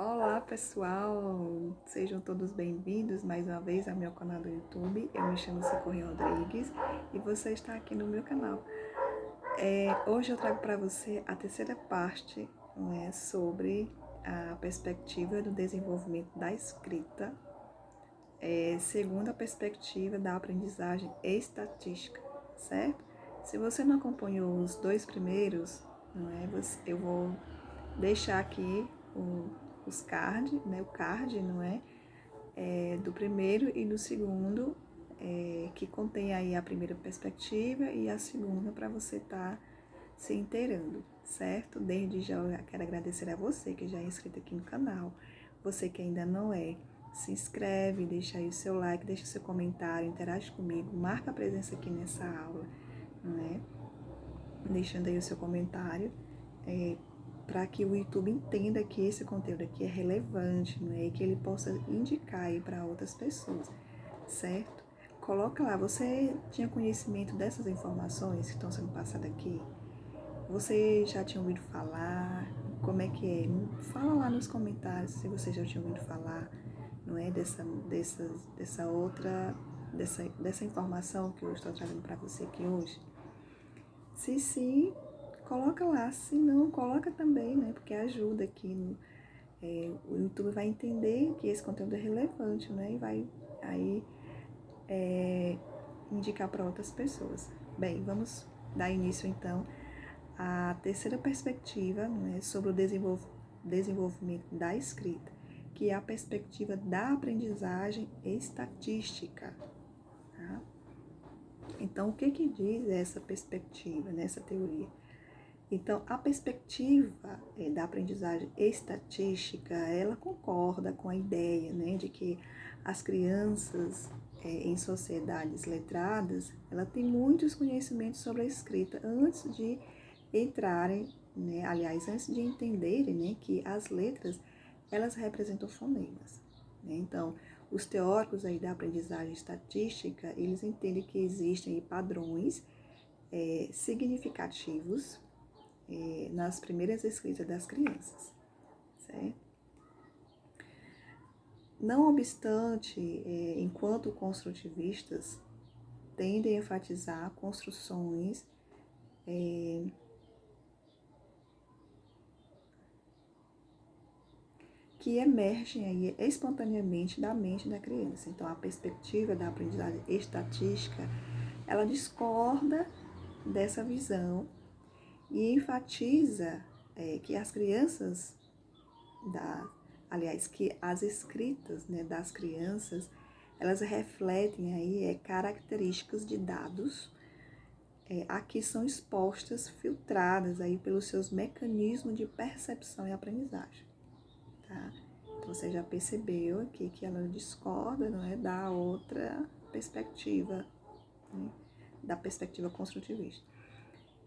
Olá pessoal, sejam todos bem-vindos mais uma vez ao meu canal do YouTube. Eu me chamo Socorro Rodrigues e você está aqui no meu canal. Hoje eu trago para você a terceira parte, sobre a perspectiva do desenvolvimento da escrita, segundo a perspectiva da aprendizagem estatística, certo? Se você não acompanhou os dois primeiros, eu vou deixar aqui os card, o card, do primeiro e do segundo, que contém aí a primeira perspectiva e a segunda para você estar se inteirando, certo? Desde já eu quero agradecer a você que já é inscrito aqui no canal, você que ainda não é, se inscreve, deixa aí o seu like, deixa o seu comentário, interage comigo, marca a presença aqui nessa aula, deixando aí o seu comentário, para que o YouTube entenda que esse conteúdo aqui é relevante, e que ele possa indicar aí para outras pessoas, certo? Coloca lá, você tinha conhecimento dessas informações que estão sendo passadas aqui? Você já tinha ouvido falar? Como é que é? Fala lá nos comentários se você já tinha ouvido falar, dessa informação que eu estou trazendo para você aqui hoje. Se sim, coloca lá. Se não, coloca também, porque ajuda aqui. O YouTube vai entender que esse conteúdo é relevante, e vai aí indicar para outras pessoas. Bem, vamos dar início então à terceira perspectiva, sobre o desenvolvimento da escrita, que é a perspectiva da aprendizagem estatística. Tá? Então, o que diz essa perspectiva, nessa teoria? Então, a perspectiva da aprendizagem estatística, ela concorda com a ideia, de que as crianças em sociedades letradas, ela tem muitos conhecimentos sobre a escrita antes de entrarem, antes de entenderem, que as letras, elas representam fonemas. Então, os teóricos aí da aprendizagem estatística, eles entendem que existem padrões significativos nas primeiras escritas das crianças, certo? Não obstante, enquanto construtivistas tendem a enfatizar construções que emergem aí espontaneamente da mente da criança. Então, a perspectiva da aprendizagem estatística, ela discorda dessa visão e enfatiza que as crianças, que as escritas das crianças, elas refletem aí características de dados aqui são expostas, filtradas aí pelos seus mecanismos de percepção e aprendizagem. Tá? Então, você já percebeu aqui que ela discorda, da outra perspectiva, da perspectiva construtivista.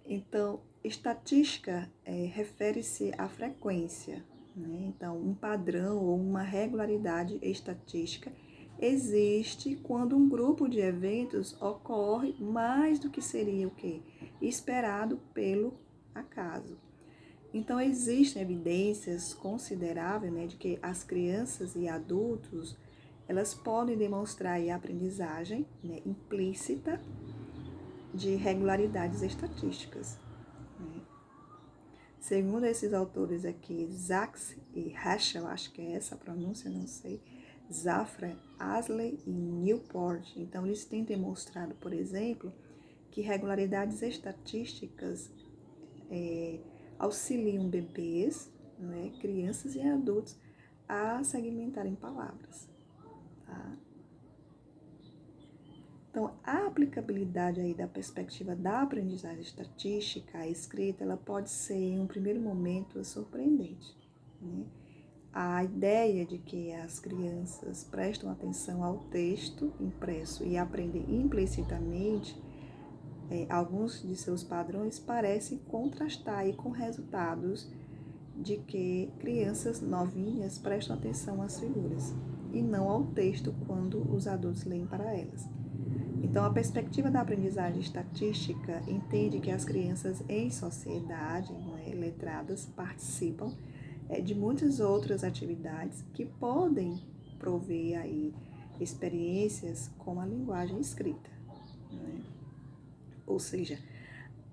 Então, estatística refere-se à frequência, Então, um padrão ou uma regularidade estatística existe quando um grupo de eventos ocorre mais do que seria o quê? Esperado pelo acaso. Então, existem evidências consideráveis, de que as crianças e adultos, elas podem demonstrar a aprendizagem implícita de regularidades estatísticas. Segundo esses autores aqui, Sachs e Heschel, acho que é essa a pronúncia, não sei, Zafra, Asley e Newport. Então, eles têm demonstrado, por exemplo, que regularidades estatísticas auxiliam bebês, crianças e adultos a segmentarem palavras. Tá? Então, a aplicabilidade aí da perspectiva da aprendizagem estatística à escrita, ela pode ser, em um primeiro momento, surpreendente. A ideia de que as crianças prestam atenção ao texto impresso e aprendem implicitamente alguns de seus padrões parecem contrastar aí com resultados de que crianças novinhas prestam atenção às figuras e não ao texto quando os adultos leem para elas. Então, a perspectiva da aprendizagem estatística entende que as crianças em sociedade, letradas, participam de muitas outras atividades que podem prover aí experiências com a linguagem escrita, né? Ou seja,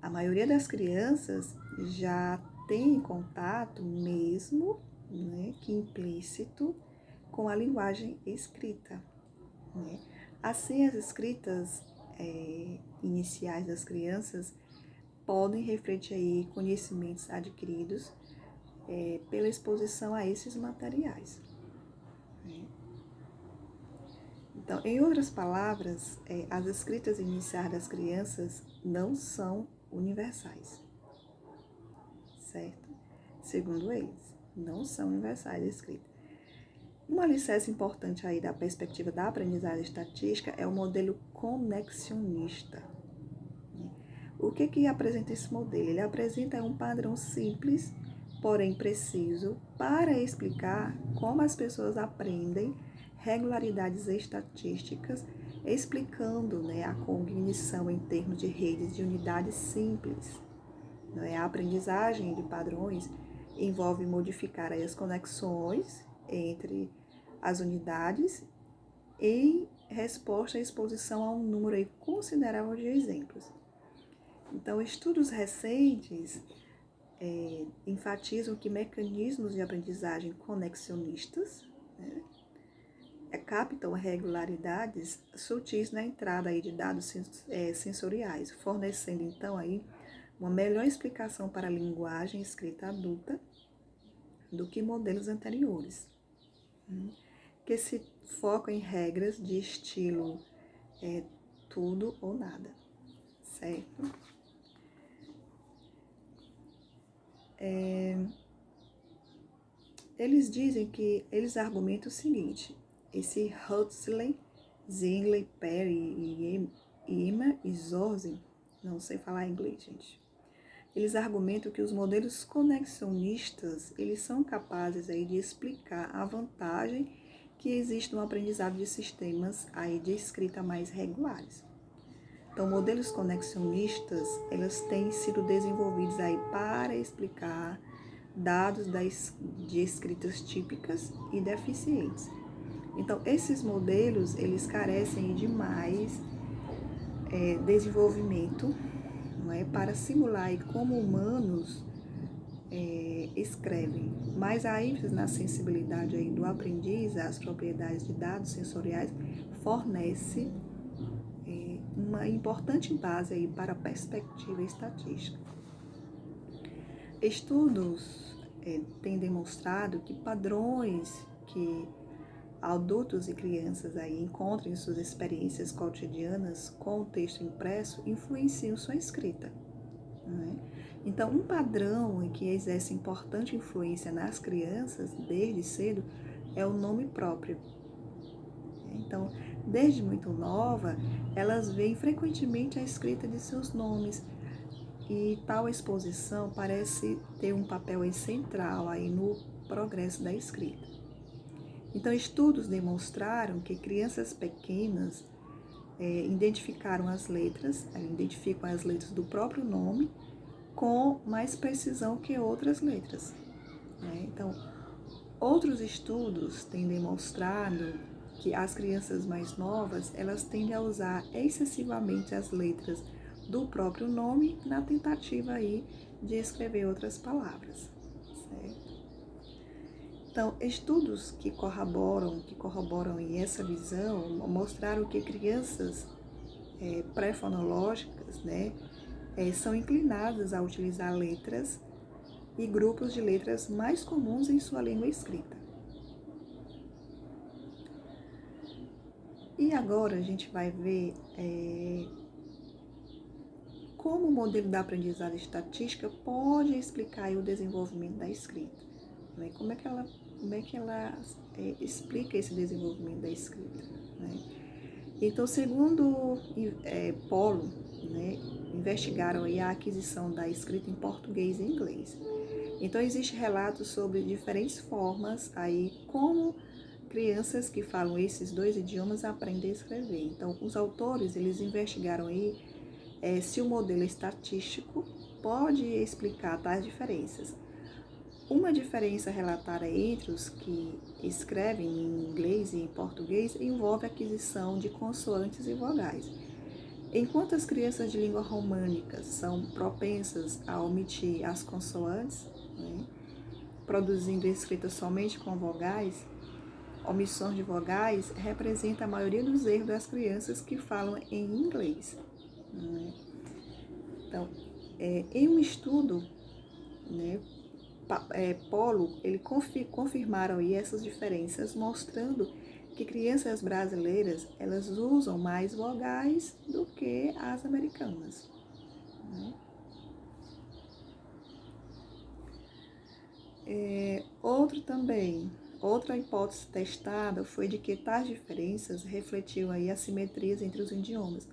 a maioria das crianças já tem contato mesmo, né, que implícito, com a linguagem escrita, né? Assim, as escritas iniciais das crianças podem refletir aí conhecimentos adquiridos pela exposição a esses materiais, né? Então, em outras palavras, as escritas iniciais das crianças não são universais, certo? Segundo eles, não são universais as escritas. Um alicerce importante aí da perspectiva da aprendizagem estatística é o modelo conexionista. O que apresenta esse modelo? Ele apresenta um padrão simples, porém preciso, para explicar como as pessoas aprendem regularidades estatísticas, explicando, né, a cognição em termos de redes de unidades simples. Né? A aprendizagem de padrões envolve modificar aí as conexões entre as unidades em resposta à exposição a um número aí considerável de exemplos. Então, estudos recentes enfatizam que mecanismos de aprendizagem conexionistas, né, captam regularidades sutis na entrada aí de dados sensoriais, fornecendo então aí uma melhor explicação para a linguagem escrita adulta do que modelos anteriores, que se focam em regras de estilo tudo ou nada, certo? Eles argumentam o seguinte: esse Huxley, Zingler, Perry e Emma e Zorzi, não sei falar inglês, gente. Eles argumentam que os modelos conexionistas, eles são capazes aí de explicar a vantagem que existe no aprendizado de sistemas aí de escrita mais regulares. Então, modelos conexionistas, eles têm sido desenvolvidos aí para explicar dados de escritas típicas e deficientes. Então, esses modelos, eles carecem de mais desenvolvimento, não é, para simular aí como humanos escrevem. Mas a ênfase na sensibilidade aí do aprendiz às propriedades de dados sensoriais fornece uma importante base aí para a perspectiva estatística. Estudos têm demonstrado que padrões que adultos e crianças aí encontram em suas experiências cotidianas com o texto impresso influenciam sua escrita, né? Então, um padrão que exerce importante influência nas crianças desde cedo é o nome próprio. Então, desde muito nova, elas veem frequentemente a escrita de seus nomes e tal exposição parece ter um papel central aí no progresso da escrita. Então, estudos demonstraram que crianças pequenas identificam as letras do próprio nome com mais precisão que outras letras, né? Então, outros estudos têm demonstrado que as crianças mais novas, elas tendem a usar excessivamente as letras do próprio nome na tentativa aí de escrever outras palavras, certo? Então, estudos que corroboram essa visão mostraram que crianças pré-fonológicas, né, são inclinadas a utilizar letras e grupos de letras mais comuns em sua língua escrita. E agora a gente vai ver como o modelo da aprendizagem estatística pode explicar o desenvolvimento da escrita, né? Como é que ela explica esse desenvolvimento da escrita, né? Então, segundo Polo, né, investigaram aí a aquisição da escrita em português e inglês. Então, existem relatos sobre diferentes formas aí como crianças que falam esses dois idiomas aprendem a escrever. Então, os autores, eles investigaram aí se o modelo estatístico pode explicar tais diferenças. Uma diferença relatada entre os que escrevem em inglês e em português envolve a aquisição de consoantes e vogais. Enquanto as crianças de língua românica são propensas a omitir as consoantes, né, produzindo escrita somente com vogais, omissões de vogais representa a maioria dos erros das crianças que falam em inglês. Né? Então, em um estudo, né, Polo, ele confirmaram aí essas diferenças, mostrando que crianças brasileiras, elas usam mais vogais do que as americanas. Né? Outra hipótese testada foi de que tais diferenças refletiam aí assimetrias entre os idiomas,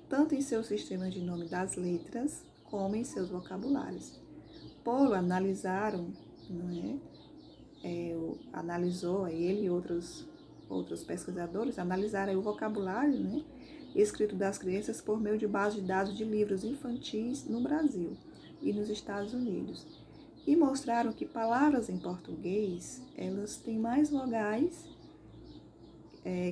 tanto em seus sistemas de nome das letras, como em seus vocabulários. Polo analisaram, analisou, ele e outros pesquisadores analisaram o vocabulário, né, escrito das crianças por meio de base de dados de livros infantis no Brasil e nos Estados Unidos. E mostraram que palavras em português, elas têm mais vogais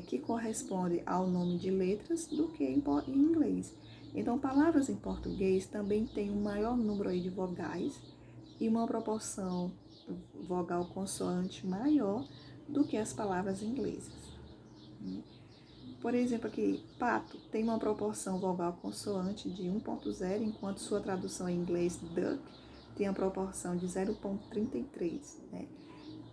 que correspondem ao nome de letras do que em inglês. Então, palavras em português também têm um maior número aí de vogais e uma proporção vogal-consoante maior do que as palavras inglesas. Por exemplo, aqui, pato tem uma proporção vogal-consoante de 1,0, enquanto sua tradução em inglês, duck, tem a proporção de 0,33. Né?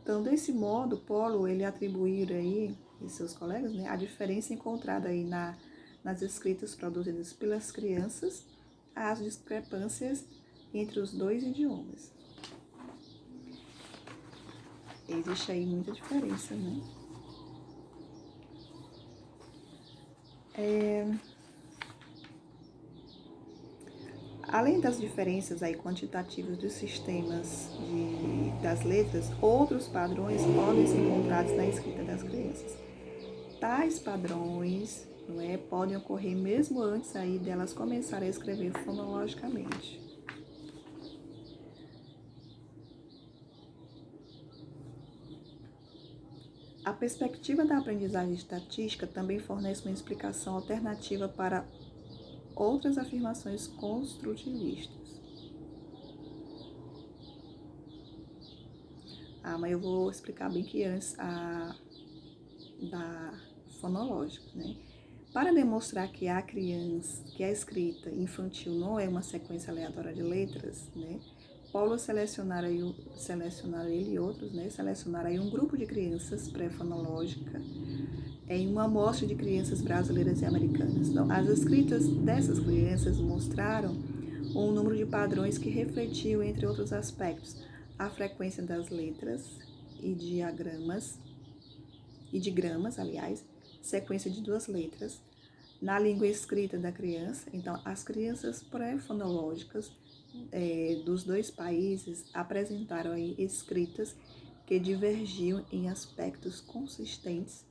Então, desse modo, Polo, ele atribuiu aí, e seus colegas, né, a diferença encontrada aí nas escritas produzidas pelas crianças, as discrepâncias entre os dois idiomas. Existe aí muita diferença, né? Além das diferenças aí quantitativas dos sistemas das letras, outros padrões podem ser encontrados na escrita das crianças. Tais padrões, podem ocorrer mesmo antes aí delas começarem a escrever fonologicamente. A perspectiva da aprendizagem estatística também fornece uma explicação alternativa para outras afirmações construtivistas. Mas eu vou explicar bem que antes da fonológica, né? Para demonstrar que a escrita infantil não é uma sequência aleatória de letras, né? Paulo selecionaram ele e outros, né? Selecionaram aí um grupo de crianças pré-fonológica em uma amostra de crianças brasileiras e americanas. Então, as escritas dessas crianças mostraram um número de padrões que refletiam, entre outros aspectos, a frequência das letras e de gramas, sequência de 2 letras, na língua escrita da criança. Então, as crianças pré-fonológicas dos 2 países apresentaram aí escritas que divergiam em aspectos consistentes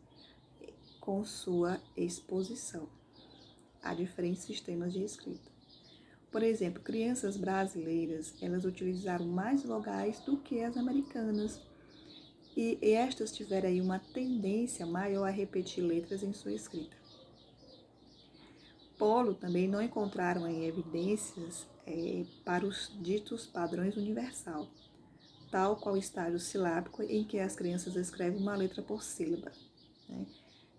com sua exposição a diferentes sistemas de escrita. Por exemplo, crianças brasileiras, elas utilizaram mais vogais do que as americanas, e estas tiveram aí uma tendência maior a repetir letras em sua escrita. Polo também não encontraram aí evidências para os ditos padrões universal, tal qual o estágio silábico em que as crianças escrevem uma letra por sílaba. Né?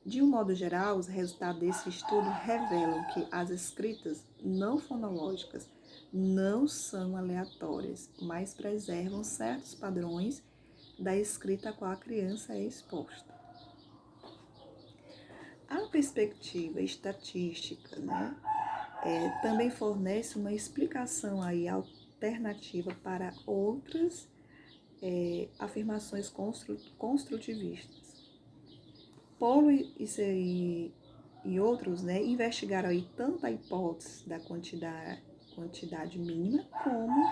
De um modo geral, os resultados desse estudo revelam que as escritas não fonológicas não são aleatórias, mas preservam certos padrões da escrita a qual a criança é exposta. A perspectiva estatística, né, também fornece uma explicação aí alternativa para outras afirmações construtivistas. Polo e outros, né, investigaram aí tanto a hipótese da quantidade mínima como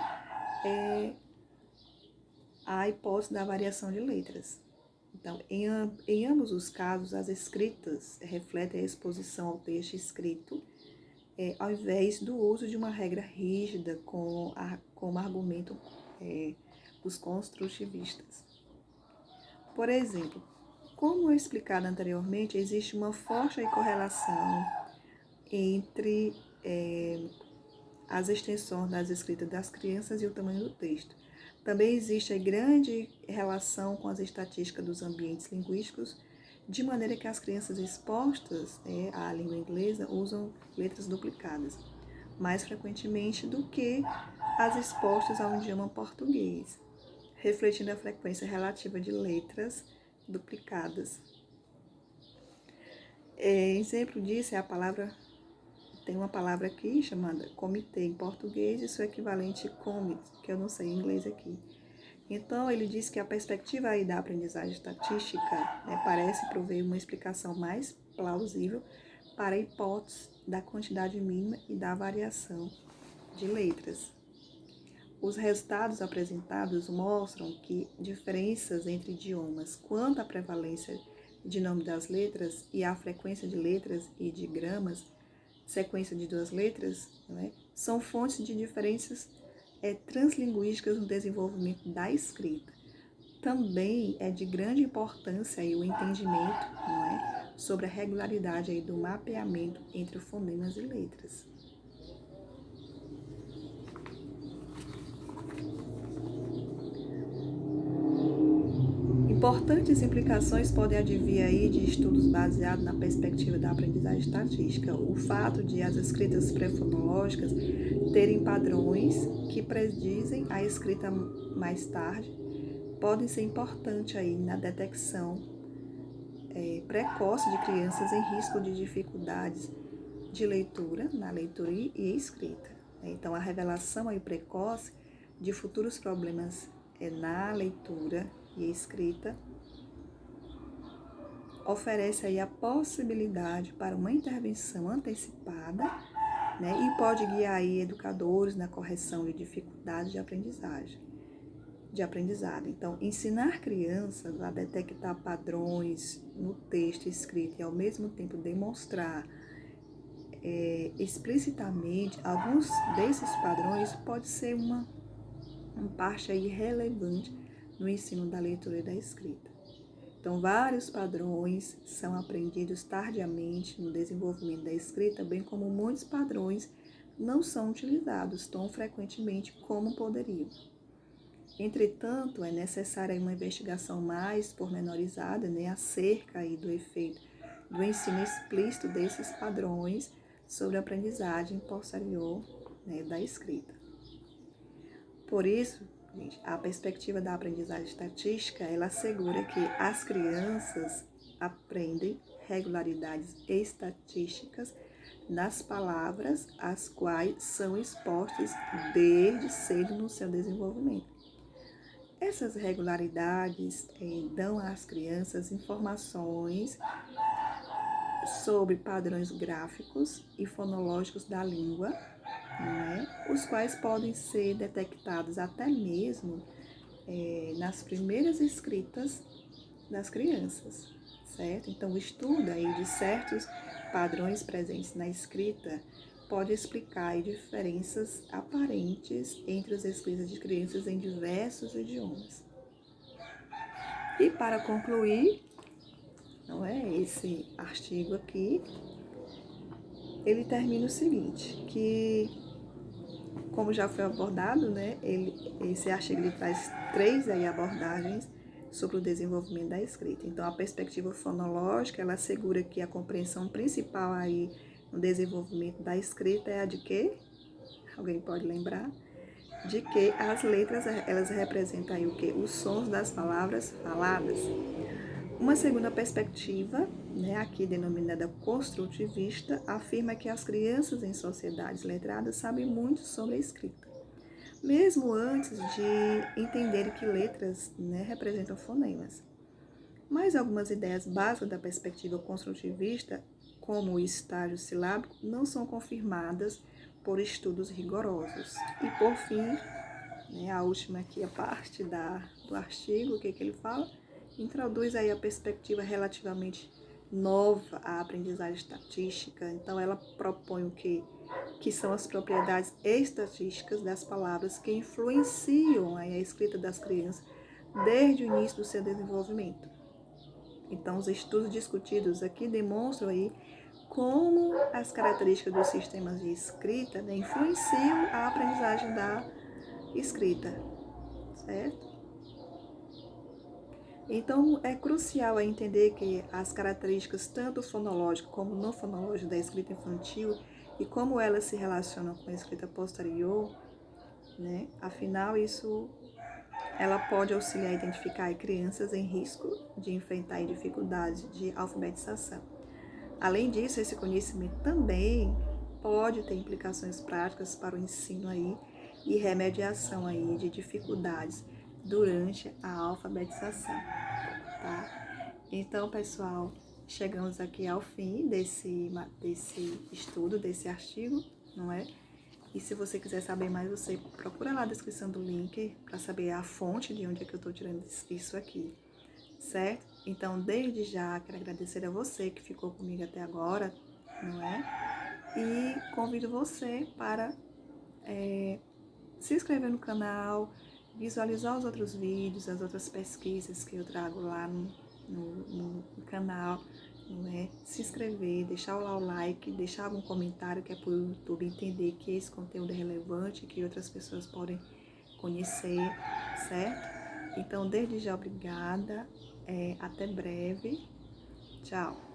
a hipótese da variação de letras. Então, em ambos os casos, as escritas refletem a exposição ao texto escrito, ao invés do uso de uma regra rígida como argumento os construtivistas. Por exemplo, como explicado anteriormente, existe uma forte correlação entre as extensões das escritas das crianças e o tamanho do texto. Também existe a grande relação com as estatísticas dos ambientes linguísticos, de maneira que as crianças expostas à língua inglesa usam letras duplicadas mais frequentemente do que as expostas ao idioma português, refletindo a frequência relativa de letras duplicadas. Exemplo disso é a palavra, tem uma palavra aqui chamada comitê em português e seu equivalente comit, que eu não sei em inglês aqui. Então, ele diz que a perspectiva aí da aprendizagem estatística parece prover uma explicação mais plausível para a hipótese da quantidade mínima e da variação de letras. Os resultados apresentados mostram que diferenças entre idiomas quanto à prevalência de nome das letras e a frequência de letras e de gramas, sequência de duas letras, são fontes de diferenças translinguísticas no desenvolvimento da escrita. Também é de grande importância o entendimento sobre a regularidade do mapeamento entre fonemas e letras. Importantes implicações podem advir aí de estudos baseados na perspectiva da aprendizagem estatística. O fato de as escritas pré-fonológicas terem padrões que predizem a escrita mais tarde podem ser importantes aí na detecção precoce de crianças em risco de dificuldades de leitura, na leitura e escrita. Então, a revelação aí precoce de futuros problemas na leitura e escrita oferece aí a possibilidade para uma intervenção antecipada, e pode guiar aí educadores na correção de dificuldades de aprendizado. Então, ensinar crianças a detectar padrões no texto escrito e ao mesmo tempo demonstrar explicitamente alguns desses padrões pode ser uma parte aí relevante no ensino da leitura e da escrita. Então, vários padrões são aprendidos tardiamente no desenvolvimento da escrita, bem como muitos padrões não são utilizados tão frequentemente como poderiam. Entretanto, é necessária uma investigação mais pormenorizada acerca aí do efeito do ensino explícito desses padrões sobre a aprendizagem posterior da escrita. Por isso, gente, a perspectiva da aprendizagem estatística, ela assegura que as crianças aprendem regularidades estatísticas nas palavras às quais são expostas desde cedo no seu desenvolvimento. Essas regularidades dão às crianças informações sobre padrões gráficos e fonológicos da língua, os quais podem ser detectados até mesmo nas primeiras escritas das crianças, certo? Então, o estudo aí de certos padrões presentes na escrita pode explicar diferenças aparentes entre as escritas de crianças em diversos idiomas. E para concluir, esse artigo aqui, ele termina o seguinte, que como já foi abordado, esse artigo ele traz 3 abordagens sobre o desenvolvimento da escrita. Então, a perspectiva fonológica, ela assegura que a compreensão principal aí no desenvolvimento da escrita é a de quê? Alguém pode lembrar? De que as letras, elas representam aí o quê? Os sons das palavras faladas. Uma segunda perspectiva, aqui denominada construtivista, afirma que as crianças em sociedades letradas sabem muito sobre a escrita, mesmo antes de entenderem que letras representam fonemas. Mas algumas ideias básicas da perspectiva construtivista, como o estágio silábico, não são confirmadas por estudos rigorosos. E por fim, a última aqui, a parte do artigo, o que ele fala? Introduz aí a perspectiva relativamente nova à aprendizagem estatística. Então, ela propõe o quê? que são as propriedades estatísticas das palavras que influenciam a escrita das crianças desde o início do seu desenvolvimento. Então, os estudos discutidos aqui demonstram aí como as características dos sistemas de escrita, né, influenciam a aprendizagem da escrita, certo? Então, é crucial entender que as características, tanto fonológicas como não fonológicas da escrita infantil, e como elas se relacionam com a escrita posterior, né? Afinal, ela pode auxiliar a identificar crianças em risco de enfrentar dificuldades de alfabetização. Além disso, esse conhecimento também pode ter implicações práticas para o ensino aí e remediação aí de dificuldades durante a alfabetização, tá? Então, pessoal, chegamos aqui ao fim desse estudo, desse artigo, não é? E se você quiser saber mais, você procura lá na descrição do link para saber a fonte de onde é que eu estou tirando isso aqui, certo? Então, desde já, quero agradecer a você que ficou comigo até agora, não é? E convido você para se inscrever no canal, visualizar os outros vídeos, as outras pesquisas que eu trago lá no canal, não é? Se inscrever, deixar lá o like, deixar algum comentário que é para o YouTube entender que esse conteúdo é relevante, que outras pessoas podem conhecer, certo? Então, desde já, obrigada, até breve, tchau!